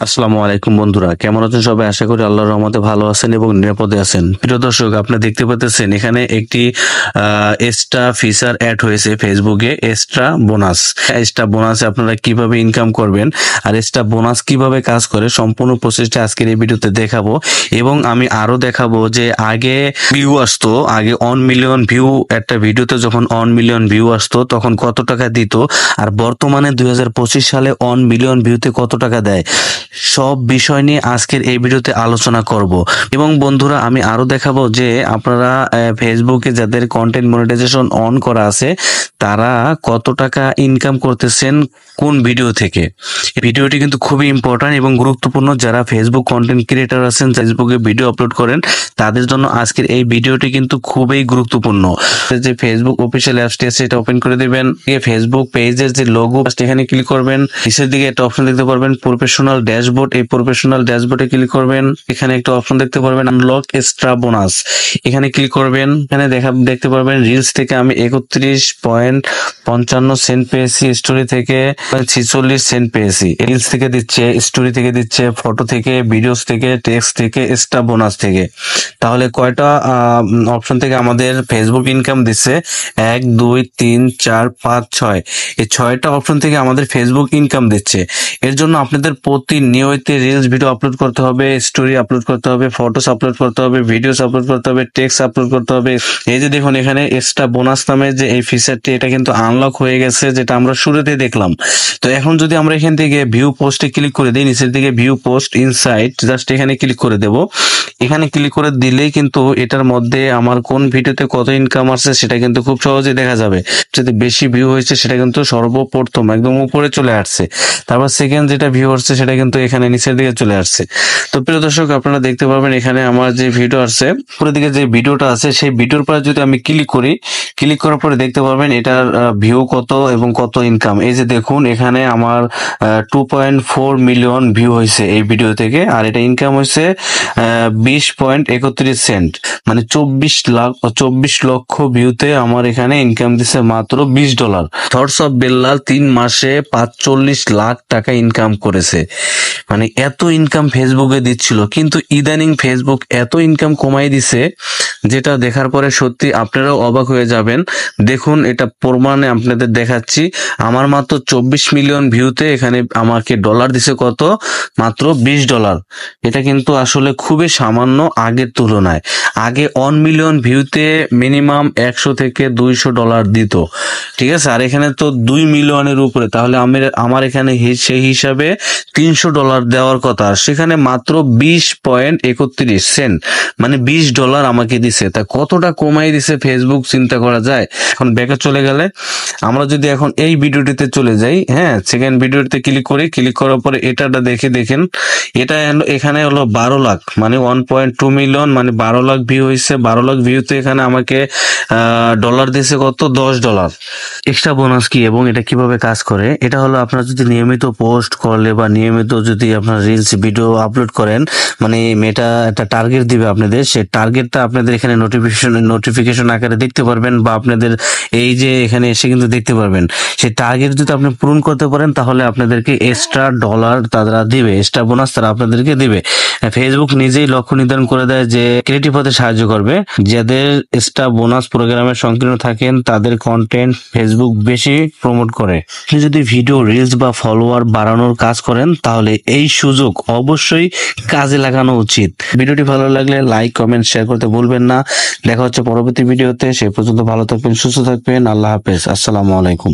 আসসালামু আলাইকুম বন্ধুরা, কেমন আছেন সবাই? আশা করি আল্লাহর রহমতে ভালো আছেন এবং নিরাপদে আছেন। প্রিয় দর্শক, আপনি দেখতে পাচ্ছেন এখানে একটি এক্সট্রা ফিচার অ্যাড হয়েছে ফেসবুকে, এক্সট্রা বোনাস। এক্সট্রা বোনাসে আপনারা কিভাবে ইনকাম করবেন আর এক্সট্রা বোনাস কিভাবে কাজ করে সম্পূর্ণ প্রসেসটা আজকের এই ভিডিওতে দেখাবো। এবং আমি আরো দেখাবো যে আগে ভিউ আসতো, আগে 1 মিলিয়ন ভিউ একটা ভিডিওতে যখন 1 মিলিয়ন ভিউ আসতো তখন কত টাকা দিত, আর বর্তমানে 2025 সালে 1 মিলিয়ন ভিউতে কত টাকা দেয়, সব বিষয় নিয়ে আজকের এই ভিডিওতে আলোচনা করব। এবং বন্ধুরা, আমি আরো দেখাবো যে আপনারা ফেসবুকে যাদের কন্টেন্ট মনিটাইজেশন অন করা আছে তারা কত টাকা ইনকাম করতেছেন কোন ভিডিও থেকে। এই ভিডিওটি কিন্তু খুবই ইম্পর্টেন্ট এবং গুরুত্বপূর্ণ। যারা ফেসবুক কন্টেন্ট ক্রিয়েটর আছেন, ফেসবুকে ভিডিও আপলোড করেন, তাদের জন্য আজকের এই ভিডিওটি কিন্তু খুবই গুরুত্বপূর্ণ। যে ফেসবুক অফিসিয়াল অ্যাপসটি আছে এটা ওপেন করে দিবেন। ফেসবুক পেজের যে লোগো এখানে ক্লিক করবেন। নিচের দিকে একটা অপশন দেখতে পারবেন প্রফেশনাল ড্যাশবোর্ড, এই প্রফেশনাল ড্যাশবোর্ডে ক্লিক করবেন। এখানে একটা অপশন দেখতে পারবেন আনলক এক্সট্রা বোনাস, এখানে ক্লিক করবেন। এখানে দেখতে পারবেন রিলস থেকে আমি 31.55 সেন্ট পেয়েছি, স্টোরি থেকে 46 সেন্ট পেয়েছি। রিলস থেকে দিচ্ছে, স্টোরি থেকে দিচ্ছে, ফটো থেকে, ভিডিওস থেকে, টেক্সট থেকে, এক্সট্রা বোনাস থেকে। তাহলে কয়টা অপশন থেকে আমাদের ফেসবুক ইনকাম দিচ্ছে? 1 2 3 4 5 6, এই 6টা অপশন থেকে আমাদের ফেসবুক ইনকাম দিচ্ছে। এর জন্য আপনাদের প্রতিনিয়ত রিলস ভিডিও আপলোড করতে হবে, স্টোরি আপলোড করতে হবে, ফটোস আপলোড করতে হবে, ভিডিওস আপলোড করতে হবে, টেক্সট আপলোড করতে হবে। এই যে দেখুন এখানে এক্সট্রা বোনাস নামে যে এই ফিচারটি, এটা কিন্তু আনলক হয়ে গেছে, যেটা আমরা শুরুতেই দেখলাম। তো এখন যদি আমরা এখান থেকে ভিউ পোস্টে ক্লিক করে দিই, নিচের দিকে ভিউ পোস্ট ইনসাইট, জাস্ট এখানে ক্লিক করে দেব। এখানে ক্লিক করে দিলেই কিন্তু এটার মধ্যে আমার কোন ভিডিওতে কত ইনকাম আসছে সেটা কিন্তু খুব সহজেই দেখা যাবে। যদি বেশি ভিউ হয়েছে সেটা কিন্তু সর্বপ্রথম একদম উপরে চলে আসছে, তারপর সেকেন্ড যেটা ভিউ আসছে সেটা কিন্তু এখানে নিচের দিকে চলে আসছে। তো প্রিয় দর্শক, আপনারা দেখতে পাবেন এখানে আমার যে ভিডিও আসছে, উপরের দিকে যে ভিডিওটা আছে সেই ভিডিওর পরে যদি আমি ক্লিক করি, ক্লিক করার পরে দেখতে পারবেন এটার ভিউ কত এবং কত ইনকাম। এই যে দেখুন এখানে আমার 2.4 মিলিয়ন ভিউ হয়েছে এই ভিডিও থেকে, আর এটা ইনকাম হয়েছে 20.31 সেন্ট, মানে 24 লক্ষ ভিউতে আমার এখানে ইনকাম দিছে মাত্র $20। থটস অফ বেল্লাল 3 মাসে 45 লাখ টাকা ইনকাম করেছে। মানে এত ইনকাম ফেসবুকে দিচ্ছিল, কিন্তু ইদানিং ফেসবুক এত ইনকাম কমাই দিছে, যেটা দেখার পরে সত্যি আপনারাও অবাক হয়ে যাবেন। দেখুন, এটা প্রমাণে আপনাদের দেখাচ্ছি। আমার মাত্র 24 মিলিয়ন ভিউতে এখানে আমাকে ডলার দিছে কত? মাত্র $20। এটা কিন্তু আসলে খুবই সামান্য আগের তুলনায়। আগে 1 মিলিয়ন ভিউতে মিনিমাম $100 থেকে $200 দিত, ঠিক আছে। আর এখানে তো 2 মিলিয়নের উপরে, তাহলে আমার এখানে সেই হিসাবে $300 দেওয়ার কথা, সেখানে মাত্র 20.31 সেন্ট, মানে $20 আমাকে দিছে। তা কতটা কমাই দিছে ফেসবুক, চিন্তা করা যায়। এখন ব্যাকে চলে গেলে আমরা যদি এখন এই ভিডিওটিতে চলে যাই, হ্যাঁ, সেকেন্ড ভিডিওটিতে ক্লিক করি, ক্লিক করার পরে এটাটা দেখেন, এটা এখানে হলো 12 লাখ, মানে 1.2 মিলিয়ন, মানে 12 লাখ ভিউ হয়েছে। 12 লাখ ভিউতে এখানে আমাকে ডলার দিয়েছে কত? $10। এক্সট্রা বোনাস কি এবং এটা কিভাবে কাজ করে? এটা হলো আপনারা যদি নিয়মিত পোস্ট করলে বা নিয়মিত যদি আপনার রিলস ভিডিও আপলোড করেন, মানে মেটা একটা টার্গেট দিবে আপনাদের, সেই টার্গেটটা আপনাদের এখানে নোটিফিকেশন আকারে দেখতে পারবেন, বা আপনাদের এই যে এখানে এসে কিন্তু দেখতে পারবেন। সেই টার্গেট যদি আপনি পূরণ করতে পারেন তাহলে আপনাদেরকে এক্সট্রা ডলার তারা দিবে, এক্সট্রা বোনাস তারা আপনাদেরকে দিবে। ফেসবুক নিজেই লক্ষ্য নির্ধারণ করে দেয় যে ক্রিয়েটিভ হতে সাহায্য করবে। যাদের এক্সট্রা বোনাস প্রোগ্রামে সংকীর্ণ থাকেন তাদের কন্টেন্ট ফেসবুক বেশি প্রমোট করে। আপনি যদি ভিডিও, রিলস বা ফলোয়ার বাড়ানোর কাজ করেন তাহলে এই সুযোগ অবশ্যই কাজে লাগানো উচিত। ভিডিওটি ভালো লাগলে লাইক, কমেন্ট, শেয়ার করতে ভুলবেন না। দেখা হচ্ছে পরবর্তী ভিডিওতে। সে পর্যন্ত ভালো থাকবেন, সুস্থ থাকবেন। আল্লাহ হাফেজ, আসসালামু আলাইকুম।